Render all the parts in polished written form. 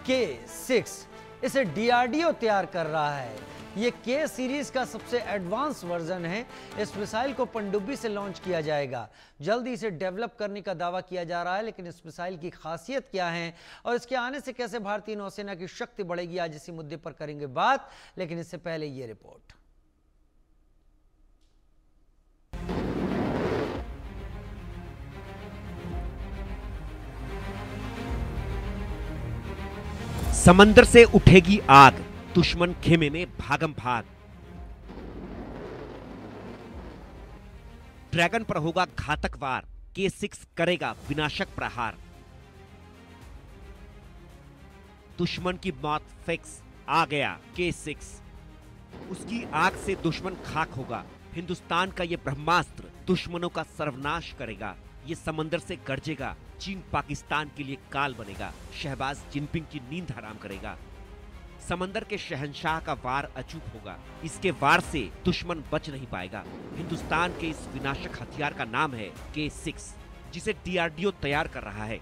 K6 इसे DRDO तैयार कर रहा है। ये के सीरीज का सबसे एडवांस वर्जन है। इस मिसाइल को पनडुब्बी से लॉन्च किया जाएगा। जल्दी इसे डेवलप करने का दावा किया जा रहा है, लेकिन इस मिसाइल की खासियत क्या है और इसके आने से कैसे भारतीय नौसेना की शक्ति बढ़ेगी, आज इसी मुद्दे पर करेंगे बात। लेकिन इससे पहले ये रिपोर्ट। समंदर से उठेगी आग, दुश्मन खेमे में भागम भाग। ड्रैगन पर होगा घातक वार, K6 करेगा विनाशक प्रहार। दुश्मन की मौत फिक्स, आ गया K6। उसकी आग से दुश्मन खाक होगा। हिंदुस्तान का यह ब्रह्मास्त्र दुश्मनों का सर्वनाश करेगा। ये समंदर से गरजेगा, चीन पाकिस्तान के लिए काल बनेगा। शहबाज जिनपिंग की नींद हराम करेगा। समंदर के शहंशाह का वार अचूक होगा। इसके वार से दुश्मन बच नहीं पाएगा। हिंदुस्तान के इस विनाशक हथियार का नाम है K6, जिसे डीआरडीओ तैयार कर रहा है।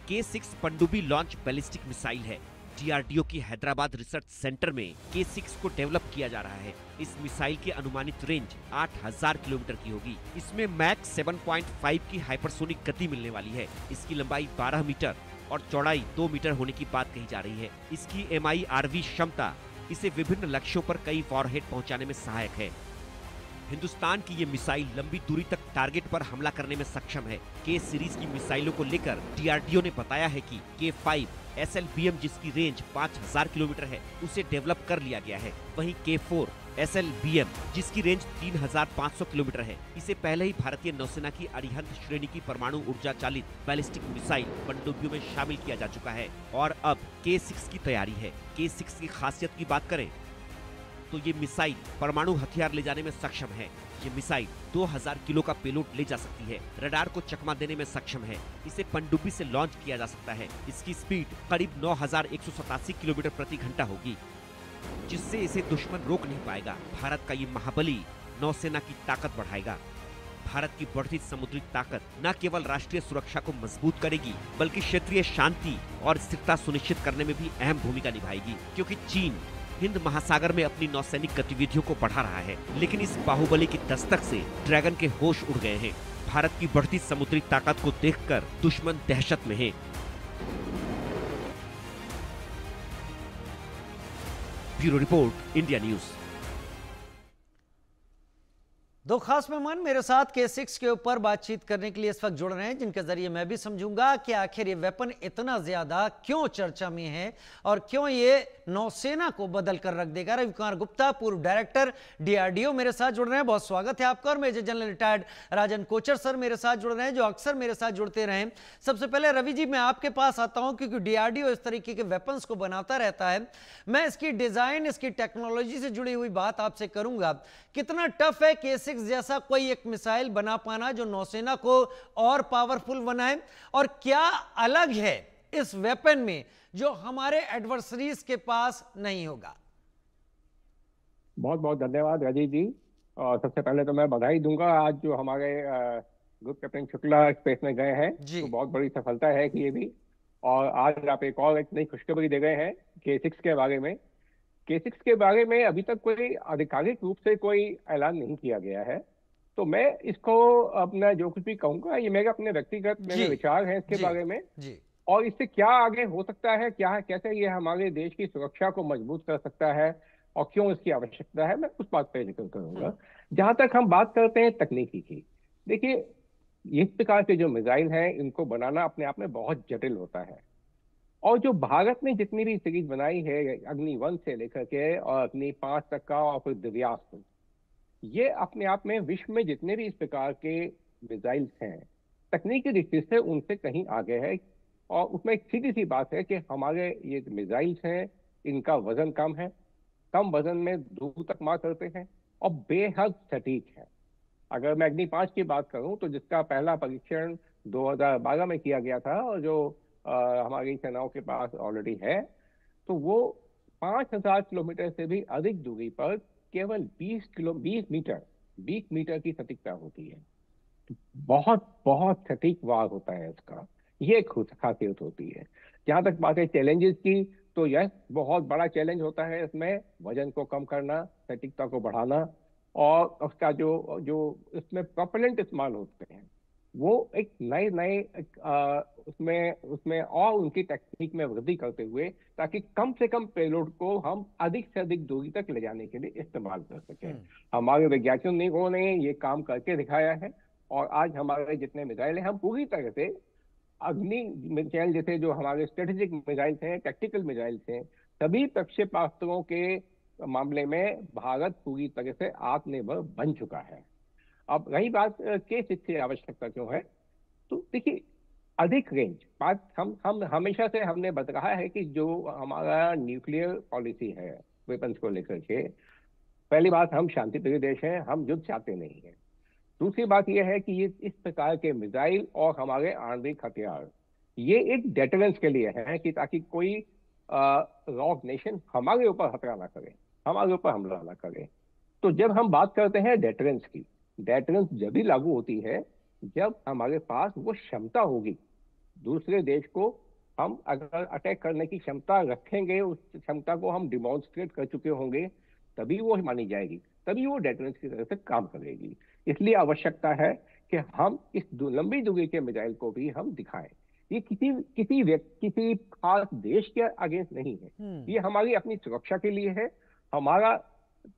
K6 पनडुब्बी लॉन्च बैलिस्टिक मिसाइल है। डीआरडीओ की हैदराबाद रिसर्च सेंटर में K6 को डेवलप किया जा रहा है। इस मिसाइल की अनुमानित रेंज 8000 किलोमीटर की होगी। इसमें मैक 7.5 की हाइपरसोनिक गति मिलने वाली है। इसकी लंबाई 12 मीटर और चौड़ाई 2 मीटर होने की बात कही जा रही है। इसकी MIRV क्षमता इसे विभिन्न लक्ष्यों पर कई वॉरहेड पहुंचाने में सहायक है। हिंदुस्तान की ये मिसाइल लंबी दूरी तक टारगेट पर हमला करने में सक्षम है। K सीरीज की मिसाइलों को लेकर डीआरडीओ ने बताया है कि K5 SLBM, जिसकी रेंज 5000 किलोमीटर है, उसे डेवलप कर लिया गया है। वहीं K4 SLBM, जिसकी रेंज 3500 किलोमीटर है, इसे पहले ही भारतीय नौसेना की अरिहंत श्रेणी की परमाणु ऊर्जा चालित बैलिस्टिक मिसाइल पनडुब्बियों में शामिल किया जा चुका है। और अब K6 की तैयारी है। K6 की खासियत की बात करें तो ये मिसाइल परमाणु हथियार ले जाने में सक्षम है। ये मिसाइल 2000 किलो का पेलोड ले जा सकती है। रडार को चकमा देने में सक्षम है। इसे पनडुब्बी से लॉन्च किया जा सकता है। इसकी स्पीड करीब 9187 किलोमीटर प्रति घंटा होगी, जिससे इसे दुश्मन रोक नहीं पाएगा। भारत का ये महाबली नौसेना की ताकत बढ़ाएगा। भारत की बढ़ती समुद्री ताकत न केवल राष्ट्रीय सुरक्षा को मजबूत करेगी, बल्कि क्षेत्रीय शांति और स्थिरता सुनिश्चित करने में भी अहम भूमिका निभाएगी। क्योंकि चीन हिंद महासागर में अपनी नौसैनिक गतिविधियों को बढ़ा रहा है, लेकिन इस बाहुबली की दस्तक से ड्रैगन के होश उड़ गए हैं। भारत की बढ़ती समुद्री ताकत को देखकर दुश्मन दहशत में है। Bureau report, India news. दो खास मेहमान मेरे साथ K6 के ऊपर बातचीत करने के लिए इस वक्त जुड़ रहे हैं, जिनके जरिए मैं भी समझूंगा कि आखिर ये वेपन इतना ज्यादा क्यों चर्चा में है और क्यों ये नौसेना को बदल कर रख देगा। रवि कुमार गुप्ता, पूर्व डायरेक्टर डीआरडीओ, मेरे साथ जुड़ रहे हैं। बहुत स्वागत है आपका। और मेजर जनरल रिटायर्ड राजन कोचर सर मेरे साथ जुड़ रहे हैं, जो अक्सर मेरे साथ जुड़ते रहे। सबसे पहले रवि जी, मैं आपके पास आता हूं, क्योंकि डीआरडीओ इस तरीके के वेपन्स को बनाता रहता है। मैं इसकी डिजाइन, इसकी टेक्नोलॉजी से जुड़ी हुई बात आपसे करूंगा। कितना टफ है K6 जैसा कोई एक मिसाइल बना पाना जो नौसेना को और पावरफुल बनाए, और क्या अलग है इस वेपन में जो हमारे एडवर्सरीज के पास नहीं होगा? बहुत बहुत धन्यवाद राजीव जी। और सबसे पहले तो मैं बधाई दूंगा, आज जो हमारे ग्रुप कैप्टन शुक्ला स्पेस में गए हैं तो बहुत बड़ी सफलता है कि ये भी। और आज आप एक और एक नई खुशखबरी दे गए हैं K6 के बारे में। K6 के बारे में अभी तक कोई आधिकारिक रूप से कोई ऐलान नहीं किया गया है, तो मैं इसको अपना जो कुछ भी कहूंगा ये मेरे अपने व्यक्तिगत मेरे विचार हैं इसके बारे में। और इससे क्या आगे हो सकता है, क्या कैसे ये हमारे देश की सुरक्षा को मजबूत कर सकता है और क्यों इसकी आवश्यकता है, मैं उस बात पर जिक्र करूंगा। जहां तक हम बात करते हैं तकनीकी की, देखिए इस प्रकार के जो मिसाइल हैं इनको बनाना अपने आप में बहुत जटिल होता है। और जो भारत ने जितनी भी सीरीज बनाई है, अग्नि 1 से लेकर के और अग्नि 5 तक का और फिर दिव्यास्त्र, ये अपने आप में विश्व में जितने भी इस प्रकार के मिसाइल्स हैं तकनीकी दृष्टि से उनसे कहीं आगे है। और उसमें एक सीधी सी बात है कि हमारे ये मिसाइल्स हैं, इनका वजन कम है, कम वजन में दूर तक मार करते हैं और बेहद सटीक है। अगर मैं अग्नि 5 की बात करूं तो जिसका पहला परीक्षण 2012 में किया गया था और जो हमारी सेनाओं के पास ऑलरेडी है, तो वो 5000 किलोमीटर से भी अधिक दूरी पर केवल 20 मीटर की सटीकता होती है। बहुत बहुत सटीक वार होता है इसका, ये एक खासियत होती है। जहाँ तक बात है चैलेंजेस की, तो यह बहुत बड़ा चैलेंज होता है इसमें वजन को कम करना, सटीकता को बढ़ाना, और उसका जो जो इसमें प्रोपेलेंट इस्तेमाल होते हैं वो एक नए नए उसमें उसमें और उनकी टेक्निक में वृद्धि करते हुए, ताकि कम से कम पेलोड को हम अधिक से अधिक दूरी तक ले जाने के लिए इस्तेमाल कर सकें। हमारे वैज्ञानिकों ने ये काम करके दिखाया है, और आज हमारे जितने मिसाइल हैं हम पूरी तरह से अग्नि मिसाइल जैसे जो हमारे स्ट्रेटेजिक मिसाइल्स हैं, टैक्टिकल मिसाइल्स हैं, सभी प्रक्षेपास्त्रों के मामले में भारत पूरी तरह से आत्मनिर्भर बन चुका है। अब रही बात K6 की आवश्यकता क्यों है, तो देखिए अधिक रेंज बात हम हमेशा से हमने बता रहा है कि जो हमारा न्यूक्लियर पॉलिसी है वेपन्स को लेकर के, पहली बात हम शांति प्रिय देश हैं, हम युद्ध चाहते नहीं हैं। दूसरी बात यह है कि ये इस प्रकार के मिसाइल और हमारे आणविक हथियार ये एक डेटरेंस के लिए है, कि ताकि कोई रॉक नेशन हमारे ऊपर खतरा ना करे, हमारे ऊपर हमला ना करे। तो जब हम बात करते हैं डेटरेंस की, डेटरेंस जब भी लागू होती है जब हमारे पास वो क्षमता होगी, दूसरे देश को हम अगर अटैक करने की क्षमता रखेंगे, उस क्षमता को हम डिमॉन्स्ट्रेट कर चुके होंगे, तभी वो मानी जाएगी, तभी वो डेटरेंस की तरह से काम करेगी। इसलिए आवश्यकता है कि हम इस लंबी दूरी के मिसाइल को भी हम दिखाएं। ये किसी खास देश के अगेंस्ट नहीं है, ये हमारी अपनी सुरक्षा के लिए है। हमारा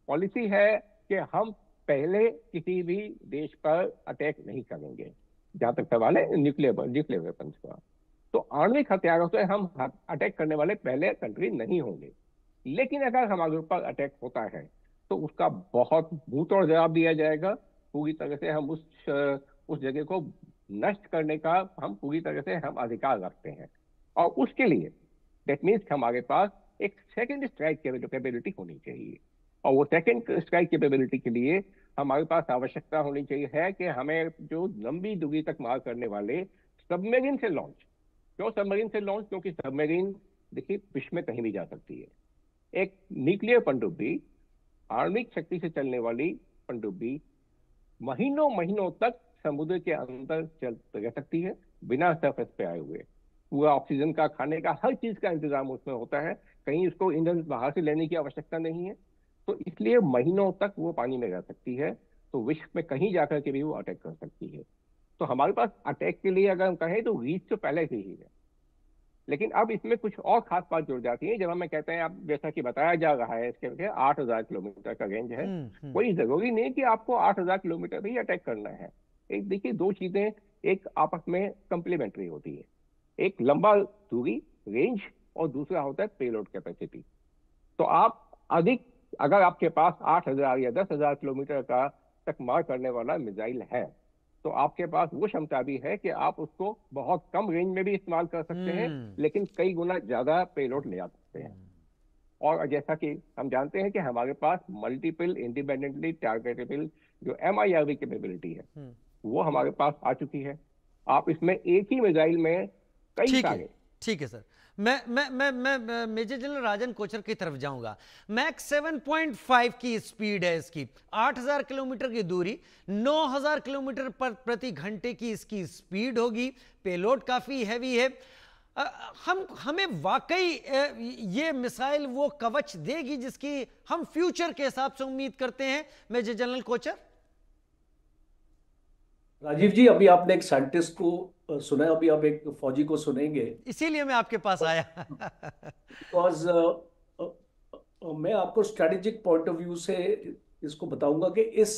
पॉलिसी है कि हम पहले किसी भी देश पर अटैक नहीं करेंगे, जहां तक सवाल है न्यूक्लियर वेपन्स का। तो आणविक हथियारों से हम अटैक करने वाले पहले कंट्री नहीं होंगे, लेकिन अगर हमारे ऊपर अटैक होता है तो उसका बहुत मुंहतोड़ जवाब दिया जाएगा। पूरी तरह से हम उस जगह को नष्ट करने का हम पूरी तरह से हम अधिकार रखते हैं, और उसके लिए दैट मीन्स हमारे पास एक सेकंड स्ट्राइक कैपेबिलिटी होनी चाहिए। और वो सेकंड स्ट्राइक कैपेबिलिटी के लिए हमारे पास आवश्यकता होनी चाहिए है कि हमें जो लंबी दूरी तक मार करने वाले सबमरीन से लॉन्च, क्यों सबमरीन से लॉन्च, क्योंकि सबमरीन देखिए विश्व में कहीं भी जा सकती है। एक न्यूक्लियर पनडुब्बी, आणविक शक्ति से चलने वाली पनडुब्बी महीनों महीनों तक समुद्र के अंदर चल रह सकती है बिना सरफेस पे आए हुए। पूरा ऑक्सीजन का, खाने का, हर चीज का इंतजाम उसमें होता है, कहीं उसको ईंधन बाहर से लेने की आवश्यकता नहीं है। तो इसलिए महीनों तक वो पानी में रह सकती है, तो विश्व में कहीं जाकर के भी वो अटैक कर सकती है। तो हमारे पास अटैक के लिए अगर हम कहें तो रीच तो पहले से ही है, लेकिन अब इसमें कुछ और खास बात जुड़ जाती है। जब हमें कहते हैं, आप जैसा कि बताया जा रहा है, इसके 8,000 किलोमीटर का रेंज है। कोई जरूरी नहीं कि आपको 8,000 किलोमीटर ही अटैक करना है। एक देखिए, दो चीजें एक आपस में कंप्लीमेंट्री होती है, एक लंबा दूरी रेंज और दूसरा होता है पेलोड कैपेसिटी। तो आप अधिक, अगर आपके पास 8,000 या 10,000 किलोमीटर का तक मार करने वाला मिसाइल है, तो आपके पास वो क्षमता भी है कि आप उसको बहुत कम रेंज में भी इस्तेमाल कर सकते हैं, लेकिन कई गुना ज्यादा पेलोड ले आ सकते हैं। और जैसा कि हम जानते हैं कि हमारे पास मल्टीपल इंडिपेंडेंटली टारगेटेबल जो MIRV कैपेबिलिटी है वो हमारे पास आ चुकी है। आप इसमें एक ही मिसाइल में कई सारे, ठीक है सर, मैं मेजर जनरल राजन कोचर की तरफ जाऊंगा। मैक्स 7.5 की स्पीड है इसकी, 8,000 किलोमीटर की दूरी, 9,000 किलोमीटर पर प्रति घंटे की इसकी स्पीड होगी। पेलोड काफी हैवी है। हमें वाकई ये मिसाइल वो कवच देगी जिसकी हम फ्यूचर के हिसाब से उम्मीद करते हैं, मेजर जनरल कोचर? राजीव जी, अभी आपने एक साइंटिस्ट को सुना, अभी आप एक फौजी को सुनेंगे, इसीलिए मैं आपके पास आया। बिकॉज मैं आपको स्ट्रेटेजिक पॉइंट ऑफ व्यू से इसको बताऊंगा कि इस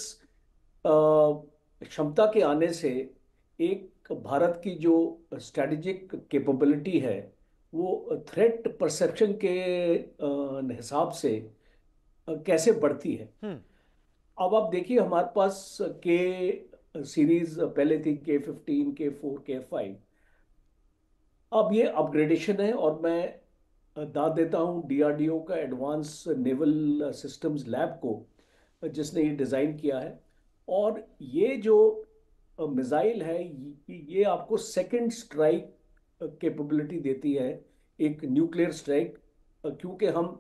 क्षमता के आने से एक भारत की जो स्ट्रेटेजिक कैपेबिलिटी है वो थ्रेट परसेप्शन के हिसाब से कैसे बढ़ती है। अब आप देखिए, हमारे पास के सीरीज पहले थी K-15, K-4, K-5। अब ये अपग्रेडेशन है, और मैं दाद देता हूँ DRDO का एडवांस नेवल सिस्टम्स लैब को, जिसने ये डिज़ाइन किया है। और ये जो मिसाइल है ये आपको सेकंड स्ट्राइक कैपेबिलिटी देती है, एक न्यूक्लियर स्ट्राइक, क्योंकि हम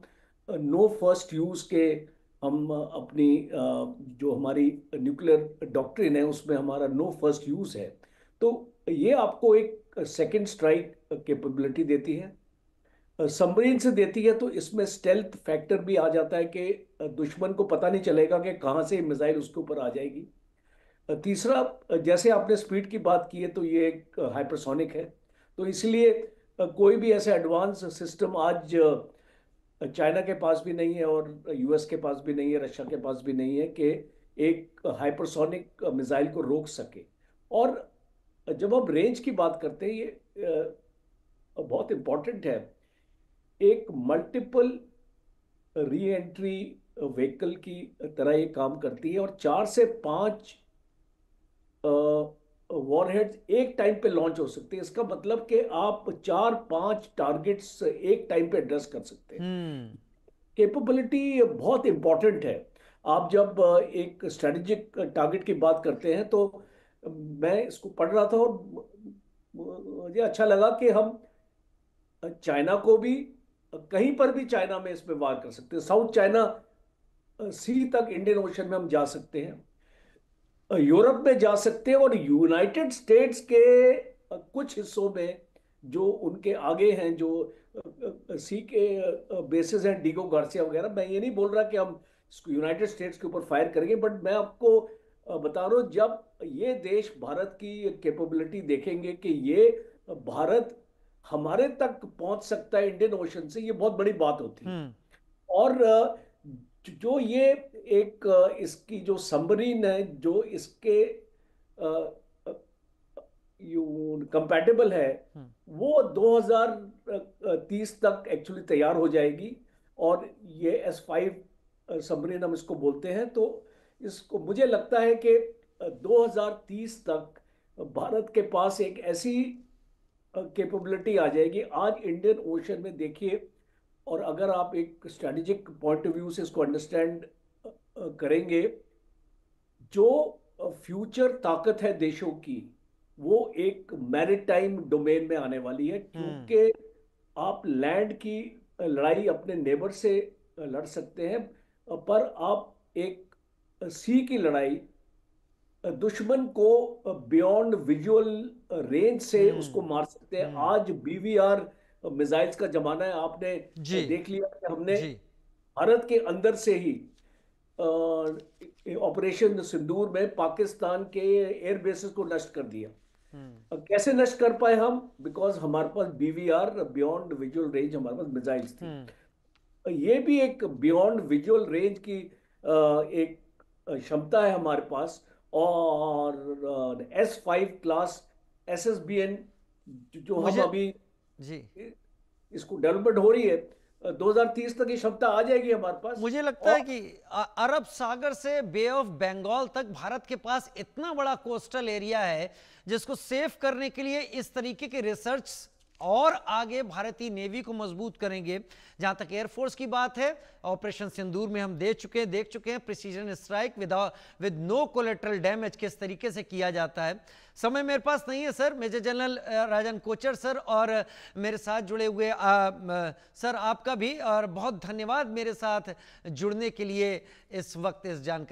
नो फर्स्ट यूज़ के हम अपनी जो हमारी न्यूक्लियर डॉक्ट्रिन है उसमें हमारा नो फर्स्ट यूज़ है। तो ये आपको एक सेकंड स्ट्राइक कैपेबिलिटी देती है, सबमरीन से देती है, तो इसमें स्टेल्थ फैक्टर भी आ जाता है कि दुश्मन को पता नहीं चलेगा कि कहाँ से मिसाइल उसके ऊपर आ जाएगी। तीसरा, जैसे आपने स्पीड की बात की है, तो ये एक हाइपरसोनिक है, तो इसलिए कोई भी ऐसे एडवांस सिस्टम आज चाइना के पास भी नहीं है और यूएस के पास भी नहीं है, रशिया के पास भी नहीं है कि एक हाइपरसोनिक मिसाइल को रोक सके। और जब आप रेंज की बात करते हैं, ये बहुत इंपॉर्टेंट है। एक मल्टीपल री एंट्री व्हीकल की तरह ये काम करती है और 4 से 5 वॉरहेड्स एक टाइम पे लॉन्च हो सकते हैं। इसका मतलब कि आप 4-5 टारगेट्स एक टाइम पे एड्रेस कर सकते हैं। कैपेबिलिटी बहुत इंपॉर्टेंट है। आप जब एक स्ट्रेटेजिक टारगेट की बात करते हैं, तो मैं इसको पढ़ रहा था और मुझे अच्छा लगा कि हम चाइना को भी, कहीं पर भी चाइना में इसमें वार कर सकते हैं। साउथ चाइना सी तक, इंडियन ओशन में हम जा सकते हैं, यूरोप में जा सकते हैं, और यूनाइटेड स्टेट्स के कुछ हिस्सों में जो उनके आगे हैं, जो सी के बेसिस हैं, डीगो गार्सिया वगैरह। मैं ये नहीं बोल रहा कि हम यूनाइटेड स्टेट्स के ऊपर फायर करेंगे, बट मैं आपको बता रहा हूँ, जब ये देश भारत की कैपेबिलिटी देखेंगे कि ये भारत हमारे तक पहुंच सकता है इंडियन ओशन से, ये बहुत बड़ी बात होती है। और जो ये एक इसकी जो सबमरीन है, जो इसके कंपैटिबल है, वो 2030 तक एक्चुअली तैयार हो जाएगी। और ये S5 सबमरीन हम इसको बोलते हैं। तो इसको, मुझे लगता है कि 2030 तक भारत के पास एक ऐसी कैपेबिलिटी आ जाएगी। आज इंडियन ओशन में देखिए, और अगर आप एक स्ट्रेटेजिक पॉइंट ऑफ व्यू से इसको अंडरस्टैंड करेंगे, जो फ्यूचर ताकत है देशों की, वो एक मैरीटाइम डोमेन में आने वाली है। क्योंकि आप लैंड की लड़ाई अपने नेबर से लड़ सकते हैं, पर आप एक सी की लड़ाई दुश्मन को बियॉन्ड विजुअल रेंज से उसको मार सकते हैं। आज BVR मिसाइल्स का जमाना है। आपने देख लिया कि हमने भारत के अंदर से ही ऑपरेशन सिंदूर में पाकिस्तान के एयर बेसेस को नष्ट कर दिया। कैसे नष्ट कर पाए हम? बिकॉज हमारे पास BVR, बियॉन्ड विजुअल रेंज, हमारे पास मिसाइल्स थी। ये भी एक बियॉन्ड विजुअल रेंज की एक क्षमता है हमारे पास। और S5 क्लास SSBN जो हम अभी इसको डेवलपमेंट हो रही है, 2030 तक की क्षमता आ जाएगी हमारे पास। मुझे लगता है कि अरब सागर से बे ऑफ बंगाल तक भारत के पास इतना बड़ा कोस्टल एरिया है जिसको सेव करने के लिए इस तरीके के रिसर्च और आगे भारतीय नेवी को मजबूत करेंगे। जहां तक एयरफोर्स की बात है, ऑपरेशन सिंदूर में हम देख चुके हैं precision strike with no collateral damage किस तरीके से किया जाता है। समय मेरे पास नहीं है सर। मेजर जनरल राजन कोचर सर और मेरे साथ जुड़े हुए सर, आपका भी और बहुत धन्यवाद मेरे साथ जुड़ने के लिए इस वक्त इस जानकारी